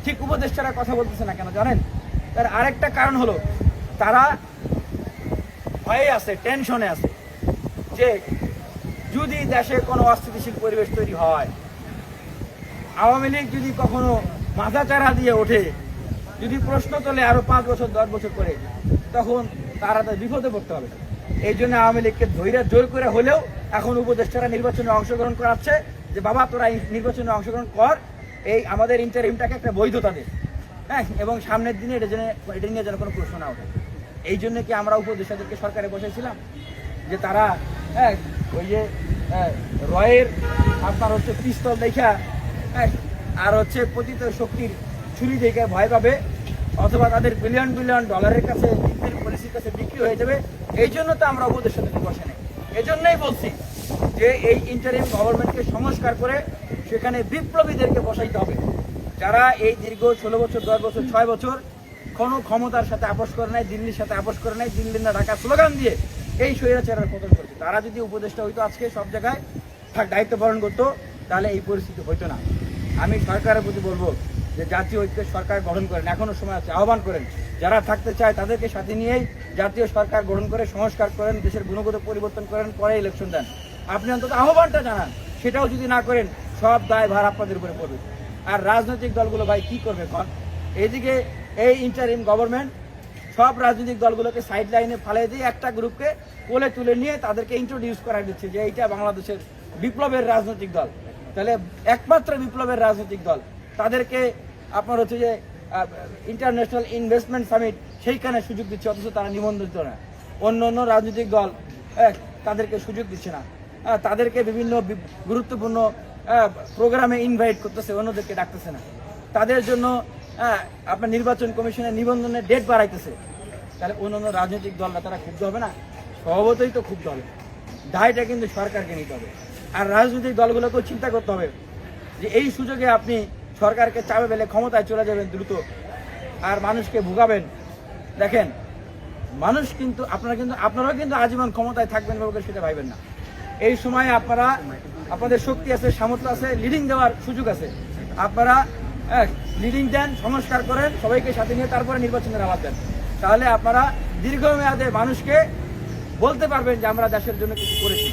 ঠিক উপদেষ্টারা কথা বলতেছে না কেন জানেন? তার আরেকটা কারণ হলো তারা ভয়ে আছে, টেনশনে আছে যে যদি দেশে কোনো অস্থিতিশীল পরিবেশ তৈরি হয়, আওয়ামী লীগ যদি কখনো মাথা চারা দিয়ে ওঠে, যদি প্রশ্ন তোলে আরো 5 বছর 10 বছর করে, তখন তারা তো বিপদে পড়তে হবে। এই জন্য আওয়ামী লীগকে ধৈর্য জোর করে হলেও এখন উপদেষ্টারা নির্বাচনে অংশগ্রহণ করাচ্ছে যে বাবা তোরা নির্বাচনে অংশগ্রহণ কর, এই আমাদের ইন্টারিমটাকে একটা বৈধতা দে, হ্যাঁ, এবং সামনের দিনে এটা নিয়ে যেন কোনো প্রশ্ন না ওঠে। এই জন্য কি আমরা উপদেষ্টাদেরকে সরকারে বসেছিলাম যে তারা ওই যে রয়ের আপনার হচ্ছে পিস্তল দেখা, আর হচ্ছে পতিত শক্তির ছুরি দেখে ভয় পাবে, অথবা তাদের বিলিয়ন বিলিয়ন ডলারের কাছে পলিসির কাছে বিক্রি হয়ে যাবে। এই জন্য তো আমরা উপদেষ্টাদেরকে বসে নেই। এজন্যই বলছি যে এই ইন্টারিম গভর্নমেন্টকে সংস্কার করে সেখানে বিপ্লবীদেরকে বসাইতে হবে, যারা এই দীর্ঘ 16 বছর 10 বছর 6 বছর কোনো ক্ষমতার সাথে আপোষ করে নাই, দিল্লির সাথে আপোষ করে নাই, দিল্লির না ঢাকা স্লোগান দিয়ে এই স্বৈরাচারের পতন করেছে। তারা যদি উপদেষ্টা হইতো আজকে সব জায়গায় দায়িত্ব পালন করতো, তাহলে এই পরিস্থিতি হইতো না। আমি সরকারের প্রতি বলবো যে জাতীয় ঐক্যের সরকার গঠন করেন, এখনো সময় আছে, আহ্বান করেন, যারা থাকতে চায় তাদেরকে সাথে নিয়েই জাতীয় সরকার গঠন করে সংস্কার করেন, দেশের গুণগত পরিবর্তন করেন, পরে ইলেকশন দেন। আপনি অন্তত আহ্বানটা জানান, সেটাও যদি না করেন সব দায় ভার আপনাদের উপরে পড়বে। আর রাজনৈতিক দলগুলো ভাই কি করবে এখন? এইদিকে এই ইন্টারিম গভর্নমেন্ট সব রাজনৈতিক দলগুলোকে সাইড লাইনে ফালিয়ে দিয়ে একটা গ্রুপকে কোলে তুলে নিয়ে তাদেরকে ইন্ট্রোডিউস করা দিচ্ছে যে এইটা বাংলাদেশের বিপ্লবের রাজনৈতিক দল। তাহলে একমাত্র বিপ্লবের রাজনৈতিক দল তাদেরকে আপনার হচ্ছে যে ইন্টারন্যাশনাল ইনভেস্টমেন্ট সামিট সেইখানে সুযোগ দিচ্ছে, অথচ তারা নিবন্ধিত না। অন্য অন্য রাজনৈতিক দল তাদেরকে সুযোগ দিচ্ছে না, তাদেরকে বিভিন্ন গুরুত্বপূর্ণ প্রোগ্রামে ইনভাইট করতেছে, অন্যদেরকে ডাকতেছে না। তাদের জন্য আপনার নির্বাচন কমিশনের নিবন্ধনের ডেট বাড়াইতেছে। তাহলে অন্যান্য রাজনৈতিক দলরা তারা ক্ষুব্ধ হবে না? স্বভাবতই তো ক্ষুব্ধ হবে। দায়টা কিন্তু সরকারকে নিতে হবে। আর রাজনৈতিক দলগুলোকেও চিন্তা করতে হবে যে এই সুযোগে আপনি সরকারকে চাপে ফেলে ক্ষমতায় চলে যাবেন দ্রুত, আর মানুষকে ভোগাবেন। দেখেন, মানুষ কিন্তু আপনারাও কিন্তু আজীবন ক্ষমতায় থাকবেন বলে সেটা ভাইবেন না। এই সময় আপনাদের শক্তি আছে, সামর্থ্য আছে, লিডিং দেওয়ার সুযোগ আছে। আপনারা লিডিং দেন, সংস্কার করেন, সবাইকে সাথে নিয়ে তারপরে নির্বাচনের আলাপ দেন। তাহলে আপনারা দীর্ঘমেয়াদে মানুষকে বলতে পারবেন যে আমরা দেশের জন্য কিছু করেছি।